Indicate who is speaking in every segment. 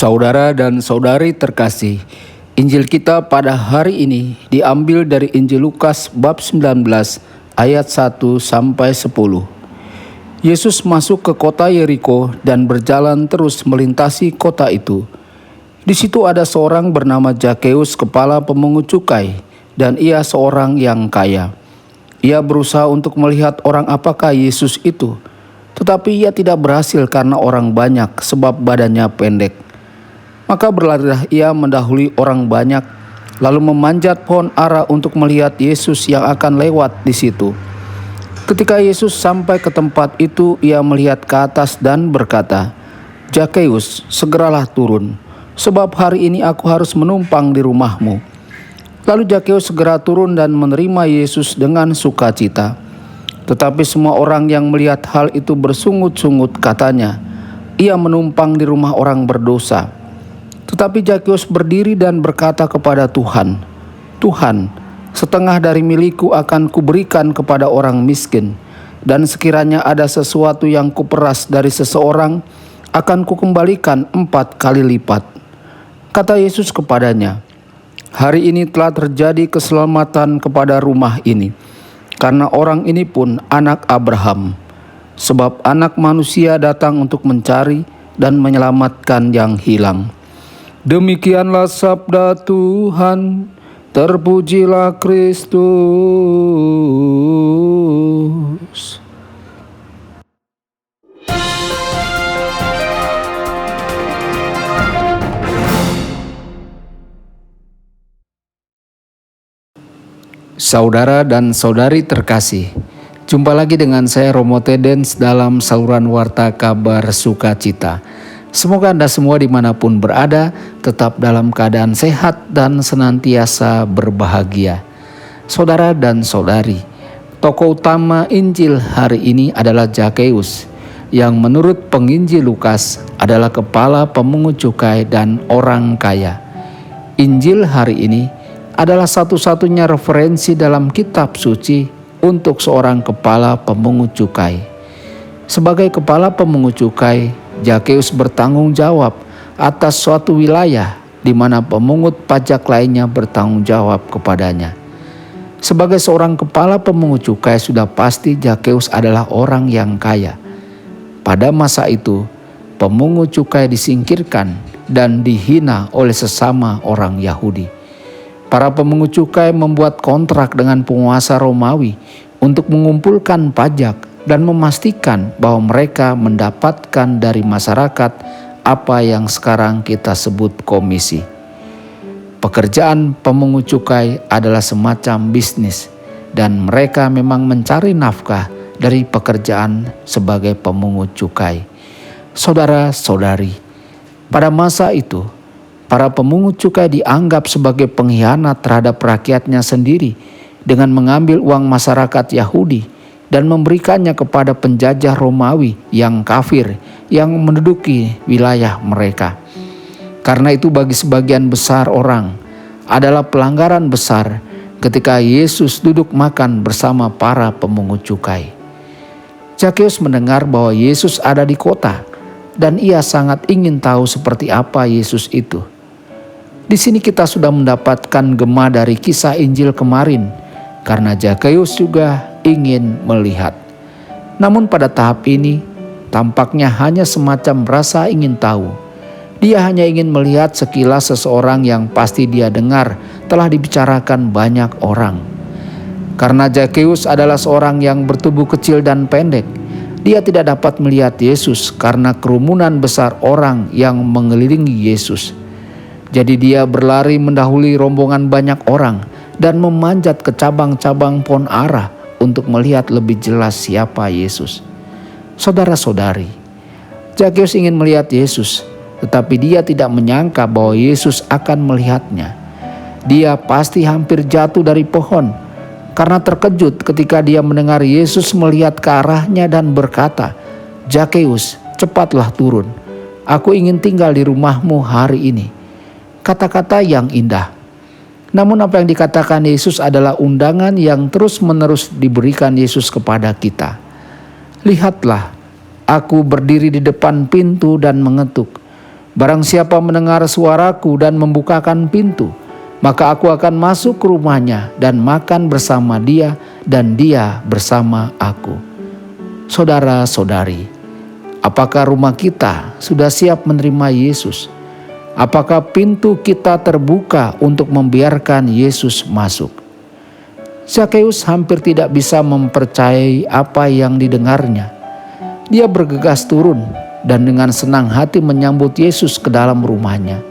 Speaker 1: Saudara dan saudari terkasih, Injil kita pada hari ini diambil dari Injil Lukas bab 19 ayat 1 sampai 10. Yesus masuk ke kota Yeriko dan berjalan terus melintasi kota itu. Di situ ada seorang bernama Zakheus, kepala pemungut cukai, dan ia seorang yang kaya. Ia berusaha untuk melihat orang apakah Yesus itu, tetapi ia tidak berhasil karena orang banyak sebab badannya pendek. Maka berlarilah ia mendahului orang banyak, lalu memanjat pohon ara untuk melihat Yesus yang akan lewat di situ. Ketika Yesus sampai ke tempat itu, ia melihat ke atas dan berkata, "Zakheus, segeralah turun, sebab hari ini aku harus menumpang di rumahmu." Lalu Zakheus segera turun dan menerima Yesus dengan sukacita. Tetapi semua orang yang melihat hal itu bersungut-sungut, katanya, "Ia menumpang di rumah orang berdosa." Tetapi Zakheus berdiri dan berkata kepada Tuhan, "Tuhan, setengah dari milikku akan kuberikan kepada orang miskin, dan sekiranya ada sesuatu yang kuperas dari seseorang, akan kukembalikan 4 kali lipat." Kata Yesus kepadanya, "Hari ini telah terjadi keselamatan kepada rumah ini, karena orang ini pun anak Abraham. Sebab Anak Manusia datang untuk mencari dan menyelamatkan yang hilang." Demikianlah sabda Tuhan, terpujilah Kristus. Saudara dan saudari terkasih, jumpa lagi dengan saya Romo Tedens dalam saluran Warta Kabar Sukacita. Semoga Anda semua dimanapun berada tetap dalam keadaan sehat dan senantiasa berbahagia. Saudara dan saudari, tokoh utama Injil hari ini adalah Zakheus, yang menurut penginjil Lukas adalah kepala pemungut cukai dan orang kaya. Injil hari ini adalah satu-satunya referensi dalam kitab suci untuk seorang kepala pemungut cukai. Sebagai kepala pemungut cukai, Zakheus bertanggung jawab atas suatu wilayah di mana pemungut pajak lainnya bertanggung jawab kepadanya. Sebagai seorang kepala pemungut cukai, sudah pasti Zakheus adalah orang yang kaya. Pada masa itu, pemungut cukai disingkirkan dan dihina oleh sesama orang Yahudi. Para pemungut cukai membuat kontrak dengan penguasa Romawi untuk mengumpulkan pajak dan memastikan bahwa mereka mendapatkan dari masyarakat apa yang sekarang kita sebut komisi. Pekerjaan pemungut cukai adalah semacam bisnis, dan mereka memang mencari nafkah dari pekerjaan sebagai pemungut cukai. Saudara-saudari, pada masa itu, para pemungut cukai dianggap sebagai pengkhianat terhadap rakyatnya sendiri dengan mengambil uang masyarakat Yahudi dan memberikannya kepada penjajah Romawi yang kafir yang menduduki wilayah mereka. Karena itu bagi sebagian besar orang adalah pelanggaran besar ketika Yesus duduk makan bersama para pemungut cukai. Zakheus mendengar bahwa Yesus ada di kota dan ia sangat ingin tahu seperti apa Yesus itu. Di sini kita sudah mendapatkan gema dari kisah Injil kemarin, karena Zakheus juga ingin melihat. Namun pada tahap ini tampaknya hanya semacam rasa ingin tahu. Dia hanya ingin melihat sekilas seseorang yang pasti dia dengar telah dibicarakan banyak orang. Karena Zakheus adalah seorang yang bertubuh kecil dan pendek, dia tidak dapat melihat Yesus karena kerumunan besar orang yang mengelilingi Yesus. Jadi dia berlari mendahului rombongan banyak orang dan memanjat ke cabang-cabang pohon ara untuk melihat lebih jelas siapa Yesus. Saudara-saudari, Zakheus ingin melihat Yesus, tetapi dia tidak menyangka bahwa Yesus akan melihatnya. Dia pasti hampir jatuh dari pohon karena terkejut ketika dia mendengar Yesus melihat ke arahnya dan berkata, "Zakheus, cepatlah turun. Aku ingin tinggal di rumahmu hari ini." Kata-kata yang indah. Namun apa yang dikatakan Yesus adalah undangan yang terus-menerus diberikan Yesus kepada kita. "Lihatlah, aku berdiri di depan pintu dan mengetuk. Barang siapa mendengar suaraku dan membukakan pintu, maka aku akan masuk ke rumahnya dan makan bersama dia dan dia bersama aku. Saudara-saudari, apakah rumah kita sudah siap menerima Yesus? Apakah pintu kita terbuka untuk membiarkan Yesus masuk? Zakeus hampir tidak bisa mempercayai apa yang didengarnya. Dia bergegas turun dan dengan senang hati menyambut Yesus ke dalam rumahnya.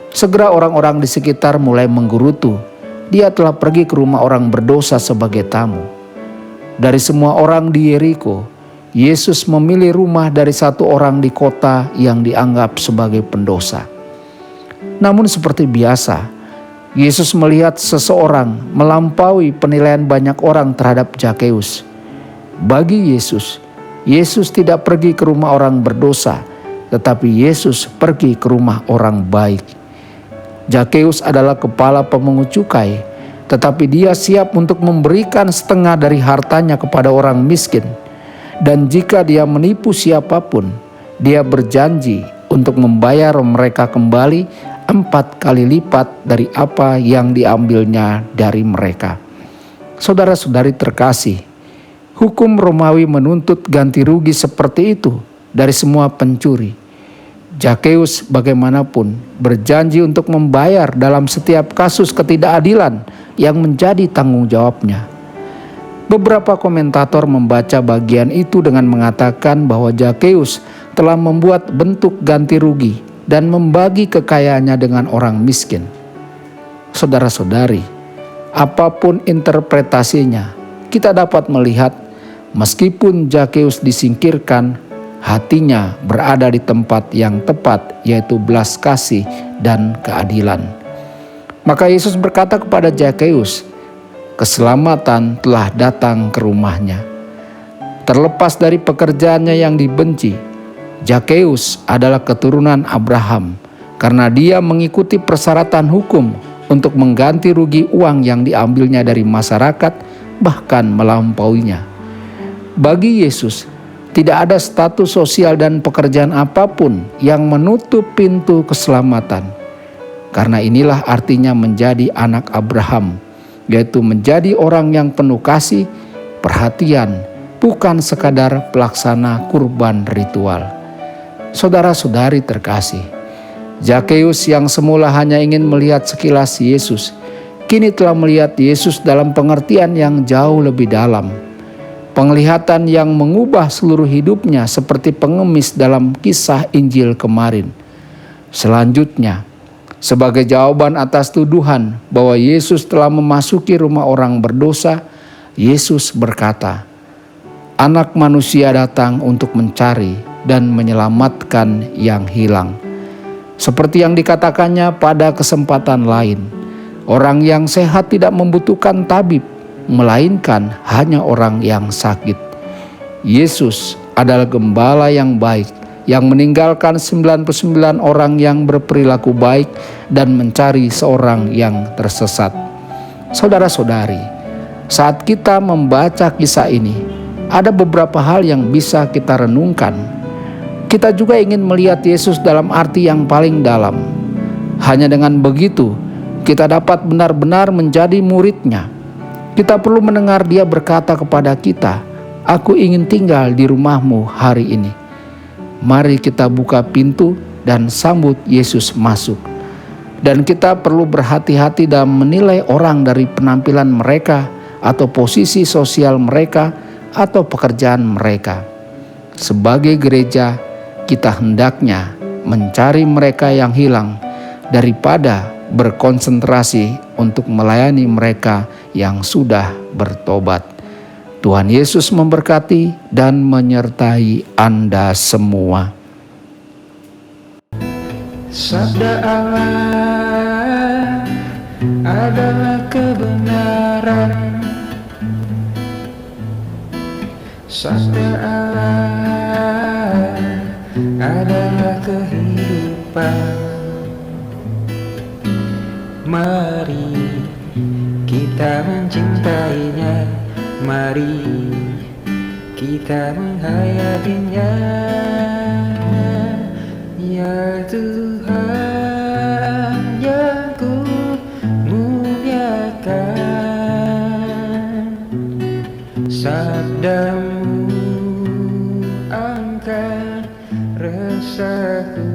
Speaker 1: Segera orang-orang di sekitar mulai menggerutu. Dia telah pergi ke rumah orang berdosa sebagai tamu. Dari semua orang di Yeriko, Yesus memilih rumah dari satu orang di kota yang dianggap sebagai pendosa. Namun seperti biasa, Yesus melihat seseorang melampaui penilaian banyak orang terhadap Zakeus. Bagi Yesus, Yesus tidak pergi ke rumah orang berdosa, tetapi Yesus pergi ke rumah orang baik. Zakeus adalah kepala pemungut cukai, tetapi dia siap untuk memberikan setengah dari hartanya kepada orang miskin. Dan jika dia menipu siapapun, dia berjanji untuk membayar mereka kembali 4 kali lipat dari apa yang diambilnya dari mereka. Saudara-saudari terkasih, hukum Romawi menuntut ganti rugi seperti itu dari semua pencuri. Zakeus bagaimanapun berjanji untuk membayar dalam setiap kasus ketidakadilan yang menjadi tanggung jawabnya. Beberapa komentator membaca bagian itu dengan mengatakan bahwa Zakeus telah membuat bentuk ganti rugi dan membagi kekayaannya dengan orang miskin. Saudara-saudari, apapun interpretasinya, kita dapat melihat meskipun Zakeus disingkirkan, hatinya berada di tempat yang tepat, yaitu belas kasih dan keadilan. Maka Yesus berkata kepada Zakeus, keselamatan telah datang ke rumahnya. Terlepas dari pekerjaannya yang dibenci, Zakeus adalah keturunan Abraham karena dia mengikuti persyaratan hukum untuk mengganti rugi uang yang diambilnya dari masyarakat, bahkan melampauinya. Bagi Yesus, tidak ada status sosial dan pekerjaan apapun yang menutup pintu keselamatan. Karena inilah artinya menjadi anak Abraham, yaitu menjadi orang yang penuh kasih, perhatian, bukan sekadar pelaksana kurban ritual. Saudara-saudari terkasih, Zakeus yang semula hanya ingin melihat sekilas Yesus, kini telah melihat Yesus dalam pengertian yang jauh lebih dalam. Penglihatan yang mengubah seluruh hidupnya seperti pengemis dalam kisah Injil kemarin. Selanjutnya, sebagai jawaban atas tuduhan bahwa Yesus telah memasuki rumah orang berdosa, Yesus berkata, "Anak manusia datang untuk mencari dan menyelamatkan yang hilang." Seperti yang dikatakannya pada kesempatan lain, orang yang sehat tidak membutuhkan tabib, melainkan hanya orang yang sakit. Yesus adalah gembala yang baik, yang meninggalkan 99 orang yang berperilaku baik dan mencari seorang yang tersesat. Saudara-saudari, saat kita membaca kisah ini, ada beberapa hal yang bisa kita renungkan. Kita juga ingin melihat Yesus dalam arti yang paling dalam. Hanya dengan begitu, kita dapat benar-benar menjadi murid-Nya. Kita perlu mendengar Dia berkata kepada kita, "Aku ingin tinggal di rumahmu hari ini." Mari kita buka pintu dan sambut Yesus masuk. Dan kita perlu berhati-hati dalam menilai orang dari penampilan mereka atau posisi sosial mereka atau pekerjaan mereka. Sebagai gereja, kita hendaknya mencari mereka yang hilang daripada berkonsentrasi untuk melayani mereka yang sudah bertobat. Tuhan Yesus memberkati dan menyertai Anda semua.
Speaker 2: Sabda Allah adalah kebenaran. Sabda Allah adalah kehidupan. Mari kita mencintainya, mari kita menghayatinya. Hanya Tuhan yang ku muliakan, sabdamu angkat resahku.